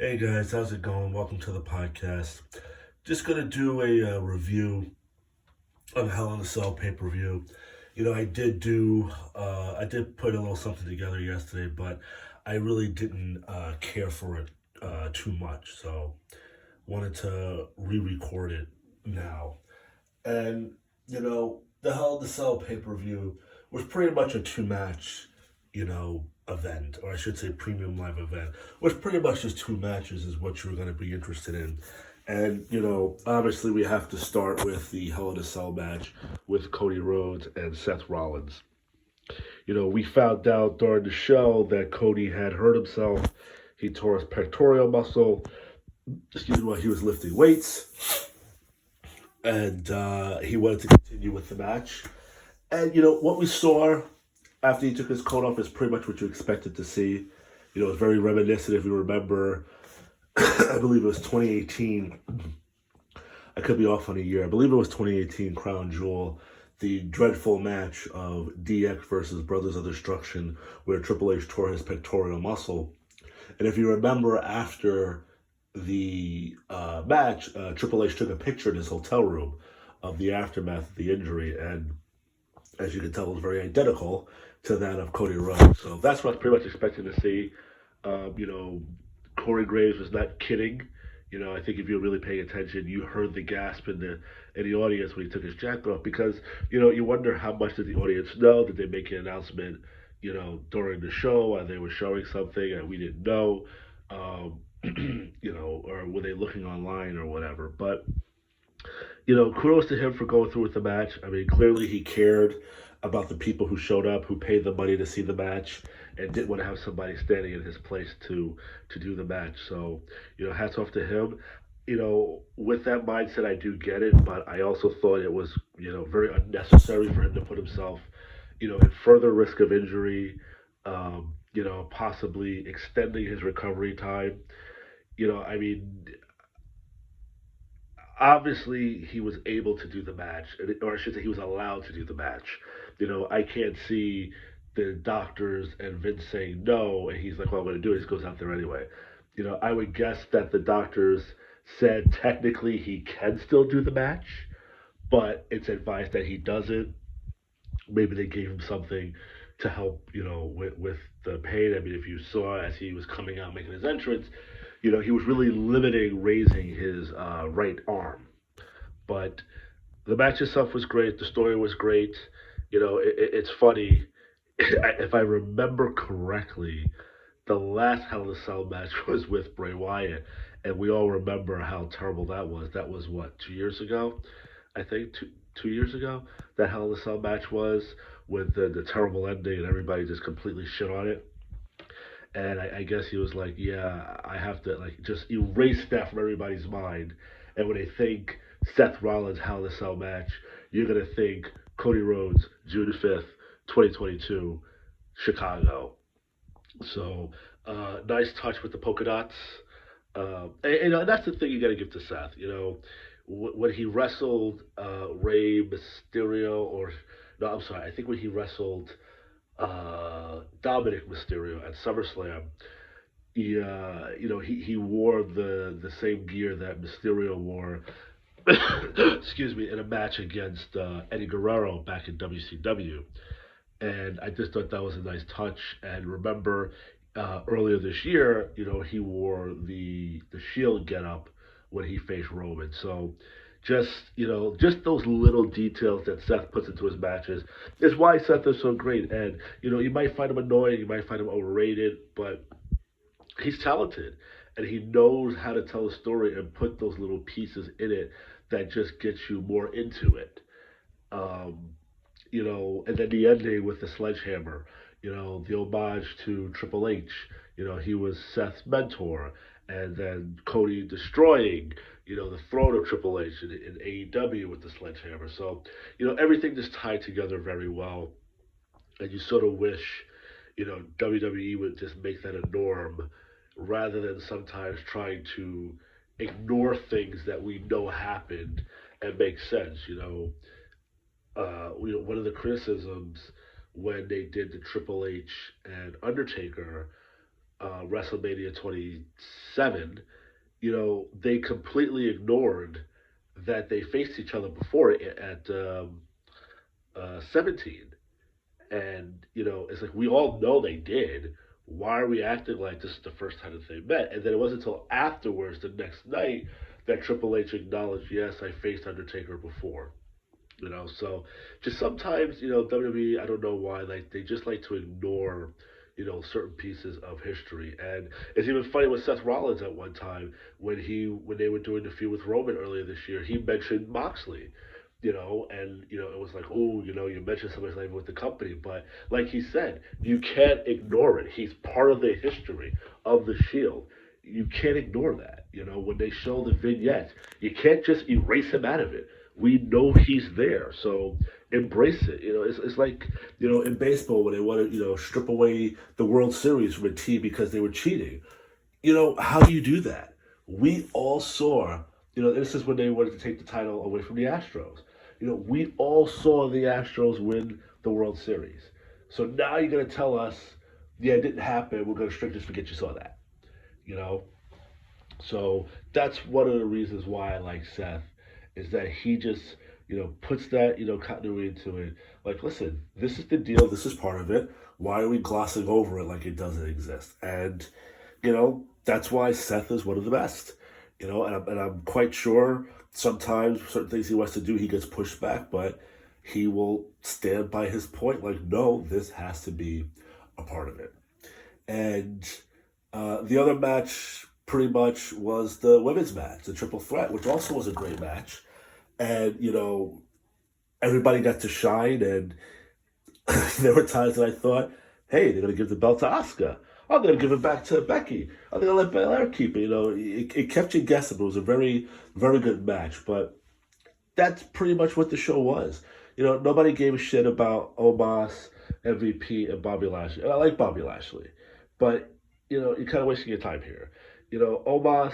Hey guys, how's it going? Welcome to the podcast. Just gonna do a review of Hell in a Cell pay per view. I did put a little something together yesterday, but I really didn't care for it too much, so wanted to re-record it now. And the Hell in a Cell pay per view was pretty much a two-match, event, or I should say premium live event, which pretty much just two matches is what you're going to be interested in. And, obviously we have to start with the Hell in a Cell match with Cody Rhodes and Seth Rollins. We found out during the show that Cody had hurt himself. He tore his pectoral muscle, while he was lifting weights. And he wanted to continue with the match. And, what we saw after he took his coat off is pretty much what you expected to see. It's very reminiscent, if you remember, I believe it was 2018. I could be off on a year. I believe it was 2018 Crown Jewel, the dreadful match of DX versus Brothers of Destruction, where Triple H tore his pectoral muscle. And if you remember, after the match, Triple H took a picture in his hotel room of the aftermath of the injury, and as you can tell, it was very identical to that of Cody Rhodes. So that's what I was pretty much expecting to see. Um, you know, Corey Graves was not kidding. I think if you were really paying attention, you heard the gasp in the audience when he took his jacket off because you wonder how much did the audience know? Did they make an announcement during the show while they were showing something and we didn't know? Um, or were they looking online or whatever? But kudos to him for going through with the match. I mean, clearly he cared about the people who showed up, who paid the money to see the match, and didn't want to have somebody standing in his place to do the match. So, hats off to him. With that mindset, I do get it, but I also thought it was, very unnecessary for him to put himself, in further risk of injury, possibly extending his recovery time. I mean, obviously he was able to do the match, or I should say he was allowed to do the match. I can't see the doctors and Vince saying no, and he's like, "Well, I'm going to do it." He goes out there anyway. I would guess that the doctors said technically he can still do the match, but it's advised that he doesn't. Maybe they gave him something to help, with the pain. I mean, if you saw as he was coming out making his entrance, he was really limiting raising his right arm. But the match itself was great. The story was great. It's funny. If I remember correctly, the last Hell in a Cell match was with Bray Wyatt, and we all remember how terrible that was. That was what 2 years ago, I think 2 years ago. That Hell in a Cell match was with the terrible ending, and everybody just completely shit on it. And I guess he was like, yeah, I have to like just erase that from everybody's mind. And when they think Seth Rollins Hell in a Cell match, you're gonna think Cody Rhodes June 5th, 2022, Chicago. So nice touch with the polka dots. And that's the thing you got to give to Seth. When he wrestled Rey Mysterio, or no, I'm sorry, I think when he wrestled Dominic Mysterio at SummerSlam, he wore the same gear that Mysterio wore. Excuse me, in a match against Eddie Guerrero back in WCW, and I just thought that was a nice touch. And remember, earlier this year, he wore the Shield getup when he faced Roman. So just those little details that Seth puts into his matches is why Seth is so great. And you might find him annoying, you might find him overrated, but he's talented and he knows how to tell a story and put those little pieces in it that just gets you more into it. Um, and then the ending with the sledgehammer, the homage to Triple H. He was Seth's mentor, and then Cody destroying, the throne of Triple H in AEW with the sledgehammer. So, everything just tied together very well, and you sort of wish, WWE would just make that a norm rather than sometimes trying to ignore things that we know happened and make sense. One of the criticisms when they did the Triple H and Undertaker WrestleMania 27, they completely ignored that they faced each other before at 17. And, it's like we all know they did. Why are we acting like this is the first time that they met? And then it wasn't until afterwards, the next night, that Triple H acknowledged, yes, I faced Undertaker before. So just sometimes, WWE, I don't know why, like they just like to ignore, certain pieces of history. And it's even funny with Seth Rollins at one time when they were doing the feud with Roman earlier this year, he mentioned Moxley. And it was like, oh, you mentioned somebody's name with the company, but like he said, you can't ignore it. He's part of the history of the Shield. You can't ignore that. When they show the vignettes, you can't just erase him out of it. We know he's there, so embrace it. It's like in baseball when they want to strip away the World Series from a team because they were cheating. How do you do that? We all saw. This is when they wanted to take the title away from the Astros. We all saw the Astros win the World Series. So now you're gonna tell us, yeah, it didn't happen. We're gonna strictly forget you saw that. You know, so that's one of the reasons why I like Seth is that he just puts that continuity into it. Like, listen, this is the deal. This is part of it. Why are we glossing over it like it doesn't exist? And that's why Seth is one of the best. And I'm quite sure sometimes certain things he wants to do he gets pushed back, but he will stand by his point. Like, no, this has to be a part of it. And the other match pretty much was the women's match, the triple threat, which also was a great match. And, everybody got to shine. And there were times that I thought, hey, they're going to give the belt to Asuka. Oh, they're going to give it back to Becky. Oh, they're going to let Belair keep it. It kept you guessing. It was a very, very good match. But that's pretty much what the show was. Nobody gave a shit about Omos, MVP, and Bobby Lashley. And I like Bobby Lashley. But, you're kind of wasting your time here. Omos,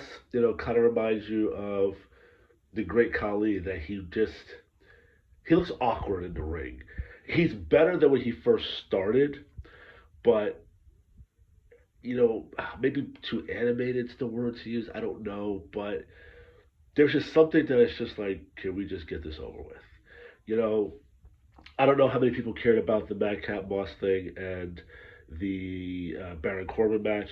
kind of reminds you of the great Khali that he looks awkward in the ring. He's better than when he first started, but maybe too animated's the word to use. I don't know, but there's just something that it's just like, can we just get this over with? You know, I don't know how many people cared about the Madcap Moss thing and the Baron Corbin match.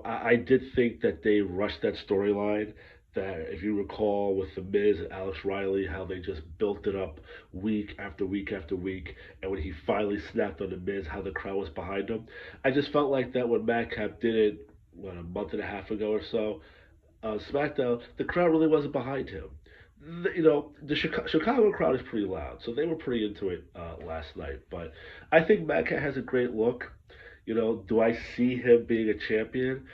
I did think that they rushed that storyline. That if you recall with the Miz and Alex Riley, how they just built it up week after week after week, and when he finally snapped on the Miz, how the crowd was behind him. I just felt like that when Madcap did it, a month and a half ago or so, SmackDown, the crowd really wasn't behind him. The Chicago crowd is pretty loud, so they were pretty into it last night. But I think Madcap has a great look. Do I see him being a champion?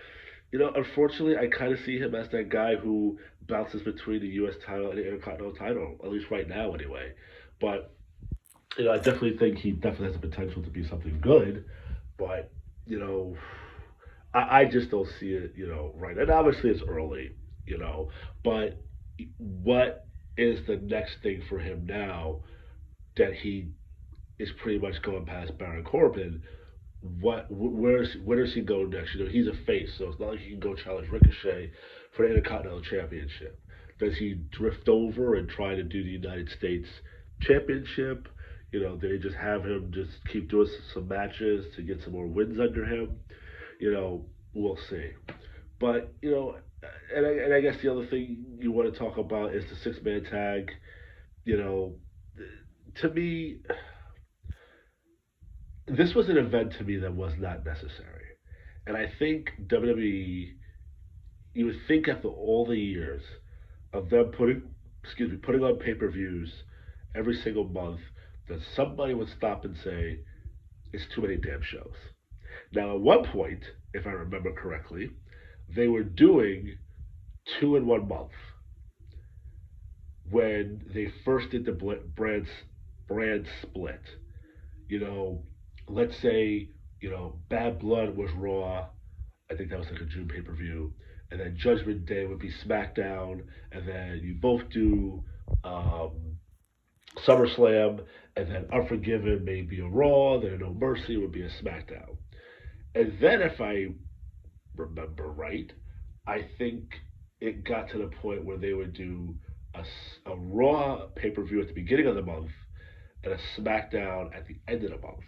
Unfortunately, I kind of see him as that guy who bounces between the U.S. title and the Intercontinental title, at least right now, anyway. But I definitely think he definitely has the potential to be something good. But you know, I just don't see it. Right. And obviously, it's early. But what is the next thing for him now that he is pretty much going past Baron Corbin? Where does he go next? He's a face, so it's not like he can go challenge Ricochet for the Intercontinental Championship. Does he drift over and try to do the United States Championship? Do they just have him just keep doing some matches to get some more wins under him? We'll see. But and I guess the other thing you want to talk about is the six-man tag. You know, to me, this was an event to me that was not necessary. And I think WWE, you would think after all the years of them putting on pay-per-views every single month, that somebody would stop and say, it's too many damn shows. Now, at one point, if I remember correctly, they were doing two in 1 month when they first did the brand split. You know, let's say, Bad Blood was Raw. I think that was like a June pay per view. And then Judgment Day would be SmackDown. And then you both do um, SummerSlam. And then Unforgiven may be a Raw. Then No Mercy would be a SmackDown. And then if I remember right, I think it got to the point where they would do a Raw pay per view at the beginning of the month and a SmackDown at the end of the month.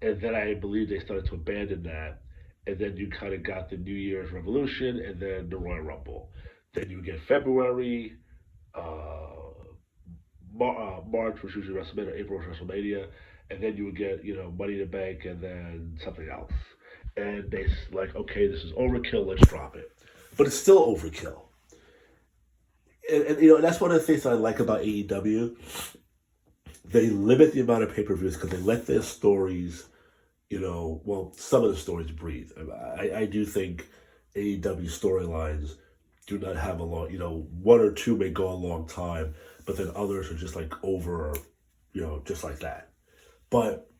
And then I believe they started to abandon that. And then you kind of got the New Year's Revolution and then the Royal Rumble. Then you get February, March, which is usually WrestleMania, April was WrestleMania, and then you would get Money in the Bank and then something else. And they like, okay, this is overkill. Let's drop it. But it's still overkill. And that's one of the things that I like about AEW. They limit the amount of pay per views because they let their stories, well, some of the stories breathe. I do think AEW storylines do not have a long, one or two may go a long time, but then others are just like over, just like that. But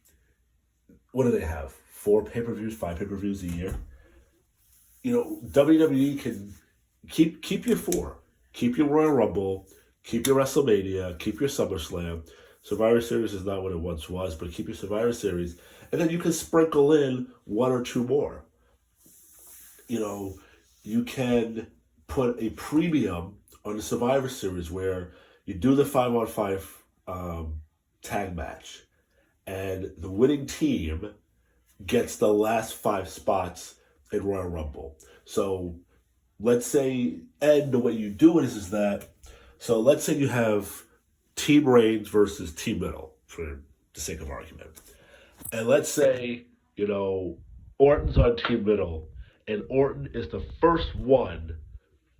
what do they have? 4 pay-per-views, 5 pay-per-views a year? WWE can keep your 4. Keep your Royal Rumble, keep your WrestleMania, keep your SummerSlam. Survivor Series is not what it once was, but keep your Survivor Series. And then you can sprinkle in 1 or 2 more. You can put a premium on the Survivor Series where you do the 5-on-5 tag match. And the winning team gets the last 5 spots in Royal Rumble. So let's say, and the way you do it is that, so let's say you have Team Reigns versus Team Middle, for the sake of argument. And let's say, Orton's on Team Middle, and Orton is the first one,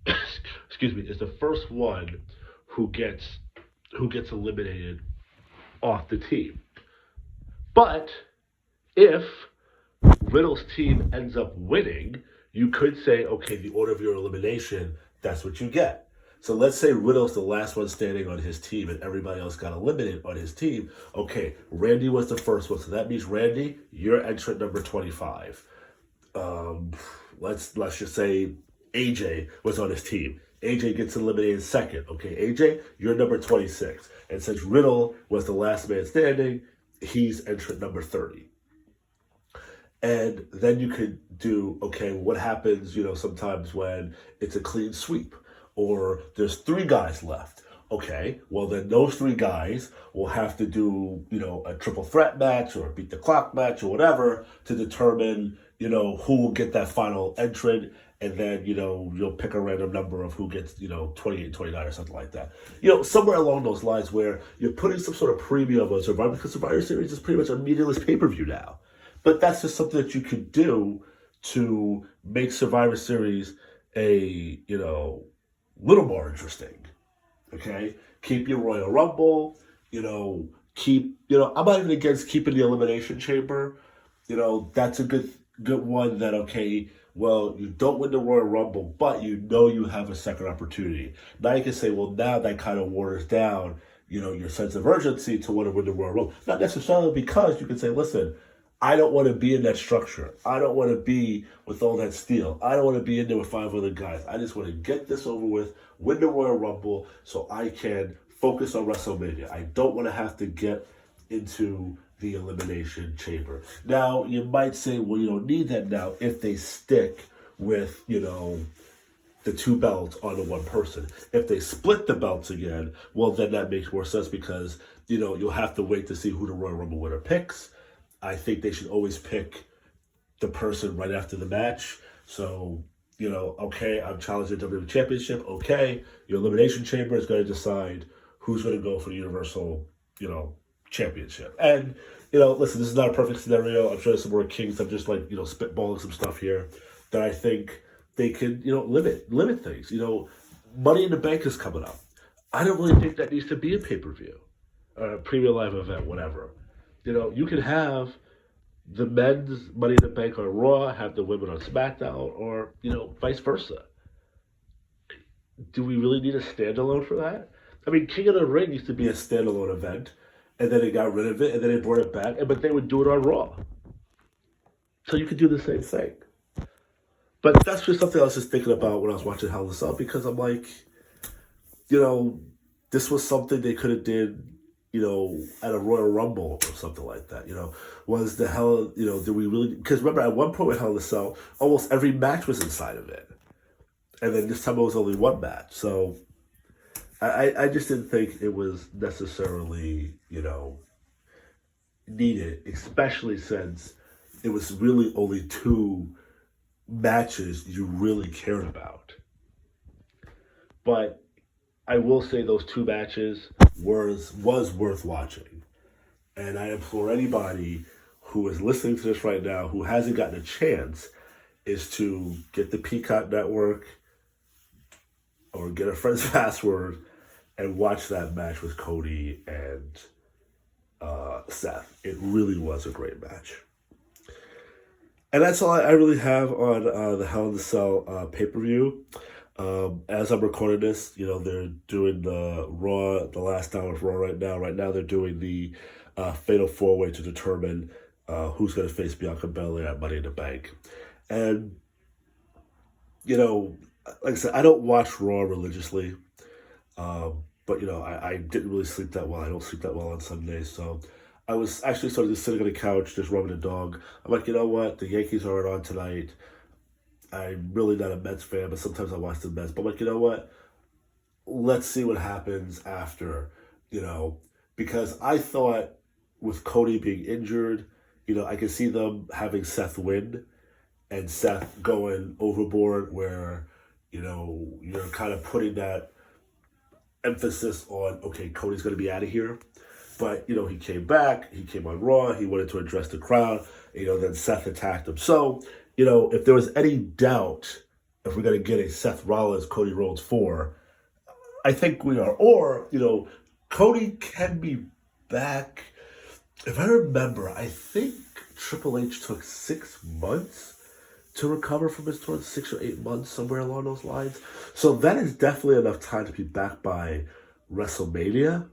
is the first one who gets eliminated off the team. But if Riddle's team ends up winning, you could say, okay, the order of your elimination, that's what you get. So let's say Riddle's the last one standing on his team and everybody else got eliminated on his team. Okay, Randy was the first one, so that means Randy, you're entrant number 25. Let's just say AJ was on his team. AJ gets eliminated second. Okay, AJ, you're number 26. And since Riddle was the last man standing, he's entrant number 30. And then you could do, okay, what happens, sometimes when it's a clean sweep or there's 3 guys left. Okay, well then those 3 guys will have to do, a triple threat match or a beat the clock match or whatever to determine, who will get that final entrant. And then, you'll pick a random number of who gets, 28, 29 or something like that. Somewhere along those lines where you're putting some sort of premium on Survivor, because Survivor Series is pretty much a meaningless pay-per-view now. But that's just something that you could do to make Survivor Series a, little more interesting. Okay? Keep your Royal Rumble, keep, I'm not even against keeping the Elimination Chamber. That's a good one that, okay, well, you don't win the Royal Rumble, but you have a second opportunity. Now you can say, well, now that kind of waters down, your sense of urgency to want to win the Royal Rumble. Not necessarily, because you can say, listen, I don't want to be in that structure. I don't want to be with all that steel. I don't want to be in there with 5 other guys. I just want to get this over with, win the Royal Rumble, so I can focus on WrestleMania. I don't want to have to get into the Elimination Chamber. Now, you might say, well, you don't need that now if they stick with, the 2 belts on the one person. If they split the belts again, well, then that makes more sense because, you'll have to wait to see who the Royal Rumble winner picks. I think they should always pick the person right after the match. So, okay, I'm challenging the WWE Championship. Okay, your Elimination Chamber is going to decide who's going to go for the Universal, Championship. And, listen, this is not a perfect scenario. I'm sure there's some more kinks. I'm just spitballing some stuff here that I think they could, limit things. Money in the Bank is coming up. I don't really think that needs to be a pay-per-view, a premium live event, whatever. You could have the men's Money in the Bank on Raw, have the women on SmackDown, or, vice versa. Do we really need a standalone for that? I mean, King of the Ring used to be a standalone event, and then they got rid of it, and then they brought it back, but they would do it on Raw. So you could do the same thing. But that's just something I was just thinking about when I was watching Hell in a Cell, because I'm like, this was something they could have did at a Royal Rumble or something like that. Was the hell, did we really? Because remember, at one point with Hell in a Cell, almost every match was inside of it, and then this time it was only one match. So I just didn't think it was necessarily, needed, especially since it was really only two matches you really cared about. But I will say those two matches was worth watching. And I implore anybody who is listening to this right now who hasn't gotten a chance is to get the Peacock Network or get a friend's password and watch that match with Cody and Seth. It really was a great match. And that's all I really have on the Hell in a Cell pay-per-view. As I'm recording this, they're doing the Raw, the last hour of Raw right now. Right now they're doing the Fatal 4-Way to determine who's going to face Bianca Belair at Money in the Bank. And, like I said, I don't watch Raw religiously. But, I didn't really sleep that well. I don't sleep that well on Sundays. So I was actually sort of just sitting on the couch, just rubbing the dog. I'm like, you know what? The Yankees aren't on tonight. I'm really not a Mets fan, but sometimes I watch the Mets. But I'm like, you know what? Let's see what happens after, because I thought with Cody being injured, I could see them having Seth win and Seth going overboard where, you're kind of putting that emphasis on, okay, Cody's going to be out of here. But, he came back, he came on Raw, he wanted to address the crowd, then Seth attacked him. So, if there was any doubt if we're going to get a Seth Rollins, Cody Rhodes 4, I think we are. Or, Cody can be back. If I remember, I think Triple H took 6 months to recover from his torn, 6 or 8 months, somewhere along those lines. So that is definitely enough time to be back by WrestleMania.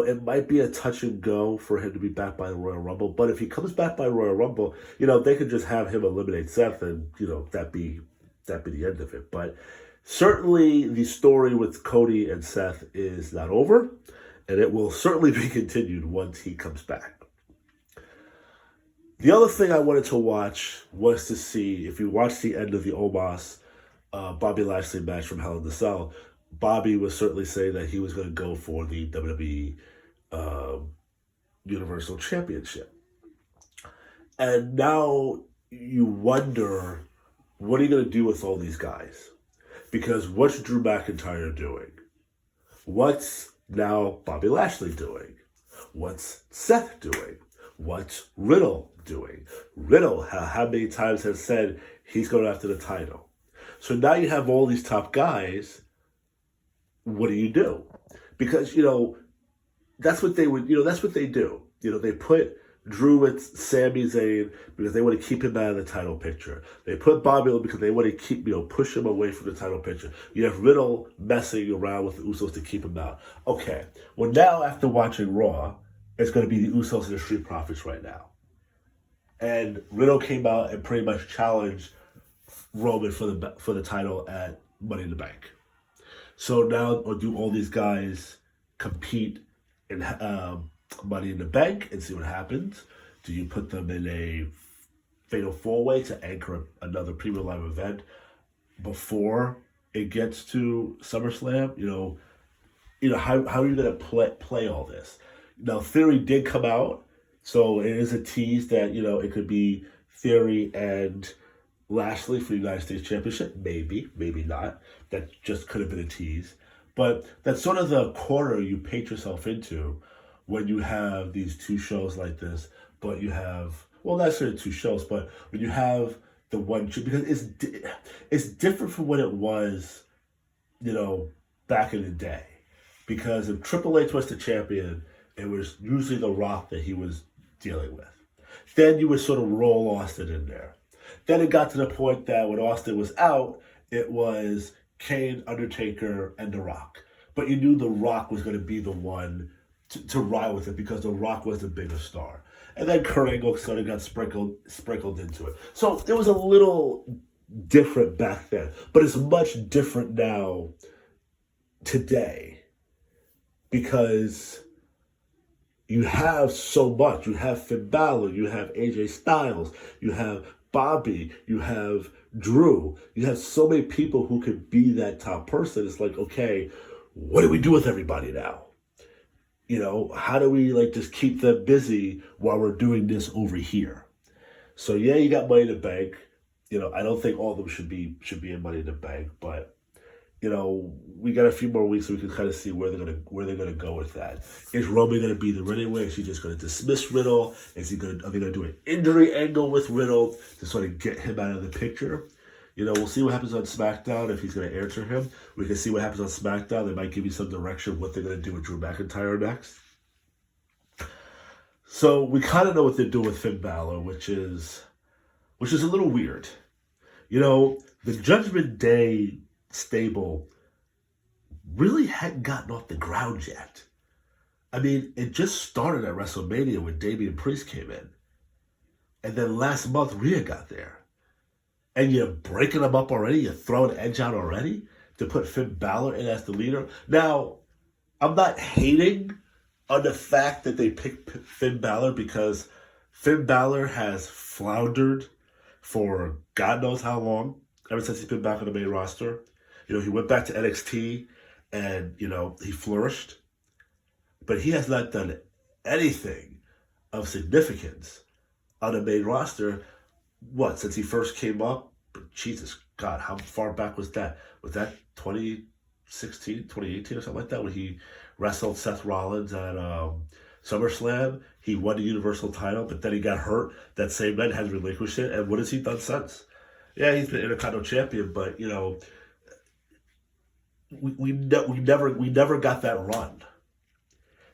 It might be a touch and go for him to be back by the Royal Rumble, but if he comes back by Royal Rumble, they could just have him eliminate Seth and, that be the end of it. But certainly the story with Cody and Seth is not over, and it will certainly be continued once he comes back. The other thing I wanted to watch was to see, if you watch the end of the Omos Bobby Lashley match from Hell in a Cell, Bobby was certainly saying that he was going to go for the WWE Universal Championship. And now you wonder, what are you going to do with all these guys? Because what's Drew McIntyre doing? What's now Bobby Lashley doing? What's Seth doing? What's Riddle doing? Riddle, how many times has said he's going after the title? So now you have all these top guys. What do you do? Because, that's what they would, that's what they do. They put Drew with Sami Zayn because they want to keep him out of the title picture. They put Bobby because they want to keep, push him away from the title picture. You have Riddle messing around with the Usos to keep him out. Okay, well now after watching Raw, it's going to be the Usos and the Street Profits right now. And Riddle came out and pretty much challenged Roman for the title at Money in the Bank. So now, or do all these guys compete in Money in the Bank and see what happens? Do you put them in a Fatal 4-Way to anchor another premium live event before it gets to SummerSlam? How are you going to play all this? Now, Theory did come out, so it is a tease that, it could be Theory and Lashley for the United States Championship. Maybe, maybe not. That just could have been a tease. But that's sort of the corner you paint yourself into when you have these two shows like this. But you have, well, not necessarily two shows, but when you have the one, because it's different from what it was, back in the day. Because if Triple H was the champion, it was usually The Rock that he was dealing with. Then you would sort of roll Austin in there. Then it got to the point that when Austin was out, it was Kane, Undertaker, and The Rock. But you knew The Rock was going to be the one to ride with it because The Rock was the bigger star. And then Kurt Angle sort of got sprinkled into it. So it was a little different back then. But it's much different now today because you have so much. You have Finn Balor, you have AJ Styles, you have Bobby, you have Drew. You have so many people who could be that top person. It's like, okay, what do we do with everybody now? How do we like just keep them busy while we're doing this over here? So yeah, you got Money in the Bank. I don't think all of them should be in Money in the Bank, but we got a few more weeks so we can kind of see where they're gonna go with that. Is Roman gonna be there anyway? Is he just gonna dismiss Riddle? Are they gonna do an injury angle with Riddle to sort of get him out of the picture? We'll see what happens on SmackDown if he's gonna answer him. We can see what happens on SmackDown. They might give you some direction what they're gonna do with Drew McIntyre next. So we kind of know what they're doing with Finn Balor, which is a little weird. The Judgment Day stable really hadn't gotten off the ground yet. I mean, it just started at WrestleMania when Damian Priest came in. And then last month, Rhea got there. And you're breaking them up already? You're throwing Edge out already to put Finn Balor in as the leader? Now, I'm not hating on the fact that they picked Finn Balor because Finn Balor has floundered for God knows how long, ever since he's been back on the main roster. He went back to NXT and, he flourished. But he has not done anything of significance on the main roster, since he first came up? But Jesus God, how far back was that? Was that 2016, 2018 or something like that when he wrestled Seth Rollins at SummerSlam? He won the Universal title, but then he got hurt that same night, has relinquished it. And what has he done since? Yeah, he's been Intercontinental Champion, but, we never got that run.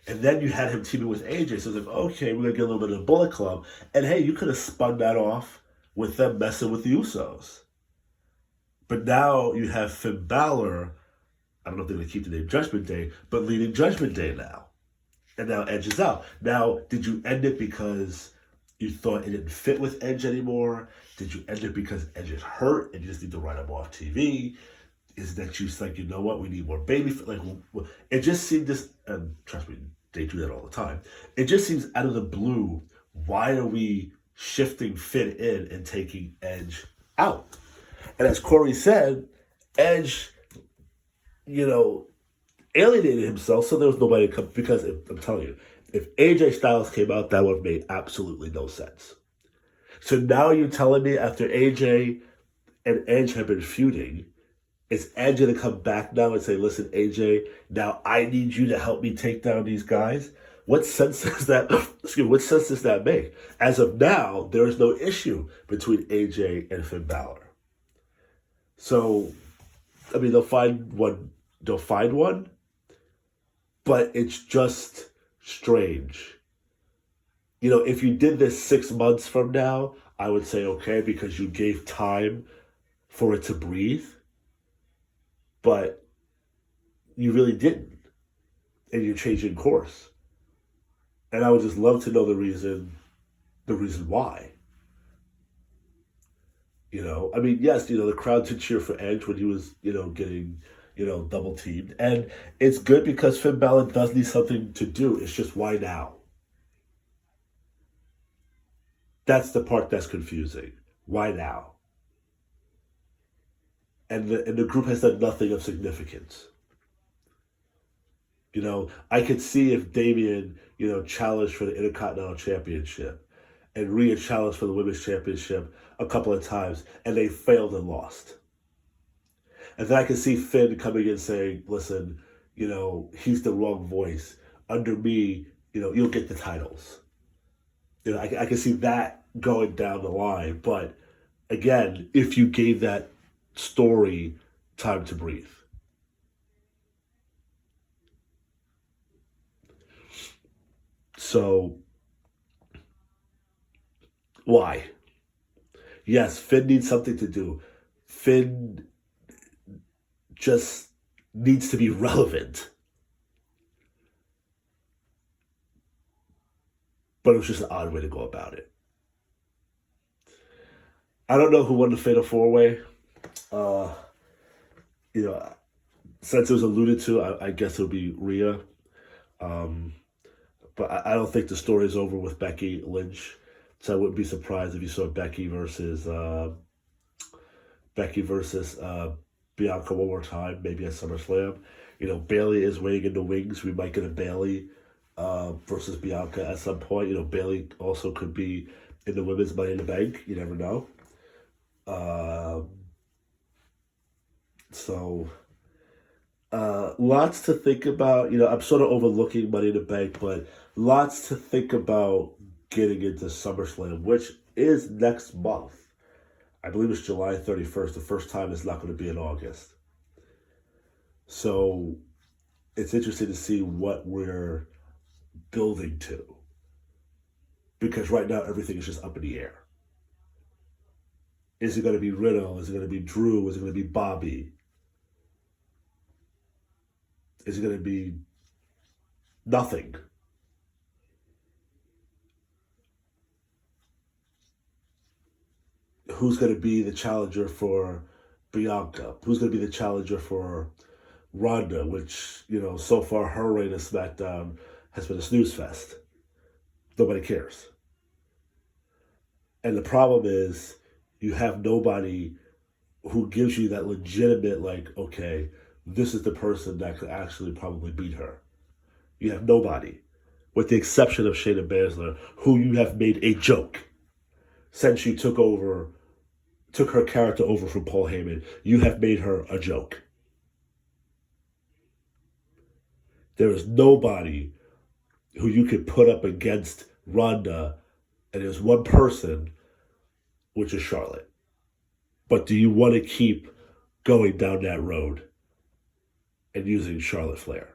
And then you had him teaming with AJ, so it's like, okay, we're gonna get a little bit of the Bullet Club, and hey, you could have spun that off with them messing with the Usos. But now you have Finn Balor. I don't know if they're gonna keep the name Judgment Day, but leading Judgment Day now, and now Edge is out. Now, did you end it because you thought it didn't fit with Edge anymore? Did you end it because Edge is hurt and you just need to write him off TV? Is that you like, you know what, we need more baby? It just seemed and trust me, they do that all the time. It just seems out of the blue, why are we shifting Finn in and taking Edge out? And as Corey said, Edge, alienated himself, so there was nobody to come, because I'm telling you, if AJ Styles came out, that would have made absolutely no sense. So now you're telling me after AJ and Edge have been feuding, is Edge going to come back now and say, listen, AJ, now I need you to help me take down these guys? What sense does that make? As of now, there is no issue between AJ and Finn Balor. So, I mean, they'll find one, but it's just strange. If you did this 6 months from now, I would say okay, because you gave time for it to breathe. But you really didn't. And you're changing course. And I would just love to know the reason why. I mean, yes, the crowd did cheer for Edge when he was, getting, double teamed. And it's good because Finn Balor does need something to do. It's just, why now? That's the part that's confusing. Why now? And the group has done nothing of significance. I could see if Damian, challenged for the Intercontinental Championship and Rhea challenged for the Women's Championship a couple of times, and they failed and lost. And then I could see Finn coming in saying, listen, he's the wrong voice. Under me, you'll get the titles. I can see that going down the line. But again, if you gave that story time to breathe. So, why? Yes, Finn needs something to do. Finn just needs to be relevant. But it was just an odd way to go about it. I don't know who won the Fatal 4-Way. Since it was alluded to, I guess it'll be Rhea. But I don't think the story's over with Becky Lynch. So I wouldn't be surprised if you saw Becky versus Bianca one more time, maybe at SummerSlam. Bailey is waiting in the wings. We might get a Bailey versus Bianca at some point. Bailey also could be in the women's Money in the Bank. You never know. So lots to think about. I'm sort of overlooking Money in the Bank, but lots to think about getting into SummerSlam, which is next month. I believe it's July 31st. The first time it's not going to be in August. So it's interesting to see what we're building to. Because right now everything is just up in the air. Is it going to be Riddle? Is it going to be Drew? Is it going to be Bobby? Is it going to be nothing? Who's going to be the challenger for Bianca? Who's going to be the challenger for Ronda? Which, so far her reign of SmackDown has been a snooze fest. Nobody cares. And the problem is you have nobody who gives you that legitimate, okay, this is the person that could actually probably beat her. You have nobody, with the exception of Shayna Baszler, who you have made a joke since she took her character over from Paul Heyman. You have made her a joke. There is nobody who you could put up against Ronda, and there's one person, which is Charlotte. But do you want to keep going down that road and using Charlotte Flair?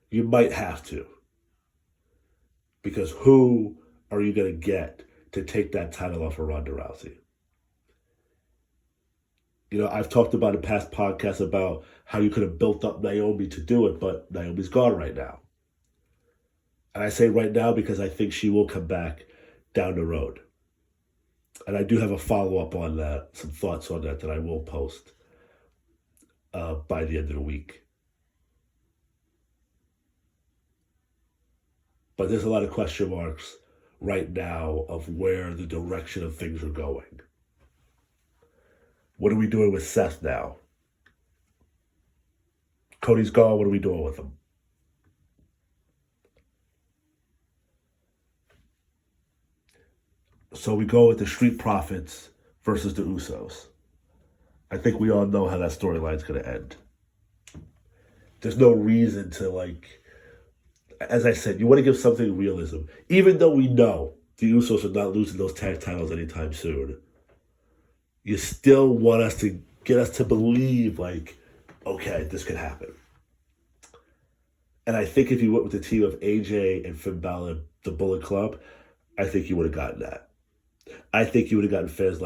You might have to. Because who are you going to get to take that title off of Ronda Rousey? I've talked about in past podcasts about how you could have built up Naomi to do it, but Naomi's gone right now. And I say right now because I think she will come back down the road. And I do have a follow-up on that, some thoughts on that I will post by the end of the week. But there's a lot of question marks right now of where the direction of things are going. What are we doing with Seth now? Cody's gone. What are we doing with him? So we go with the Street Profits versus the Usos. I think we all know how that storyline's going to end. There's no reason to, as I said, you want to give something realism. Even though we know the Usos are not losing those tag titles anytime soon, you still want us to get us to believe, okay, this could happen. And I think if you went with the team of AJ and Finn Balor, the Bullet Club, I think you would have gotten that. I think you would have gotten fans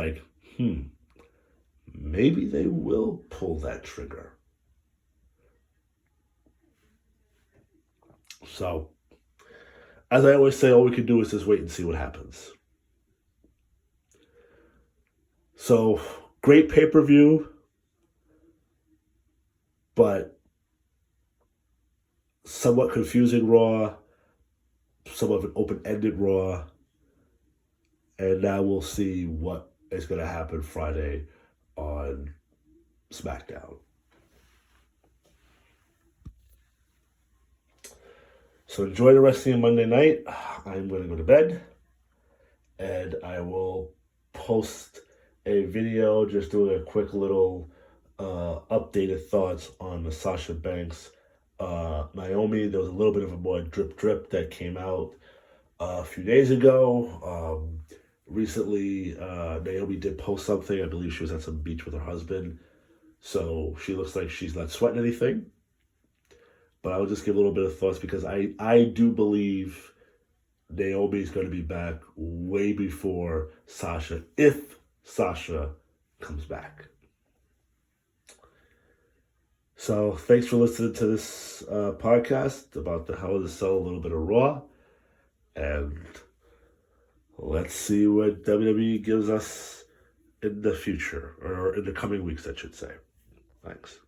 maybe they will pull that trigger. So, as I always say, all we can do is just wait and see what happens. So, great pay-per-view, but somewhat confusing Raw, somewhat of an open-ended Raw, and now we'll see what is going to happen Friday on SmackDown. So enjoy the rest of your Monday night. I'm going to go to bed, and I will post a video just doing a quick little updated thoughts on the Sasha Banks Naomi. There was a little bit of a more drip that came out a few days ago. Recently, Naomi did post something. I believe she was at some beach with her husband. So she looks like she's not sweating anything. But I will just give a little bit of thoughts because I do believe Naomi's going to be back way before Sasha, if Sasha comes back. So thanks for listening to this podcast about the Hell in a Cell, a little bit of Raw. And let's see what WWE gives us in the future, or in the coming weeks, I should say. Thanks.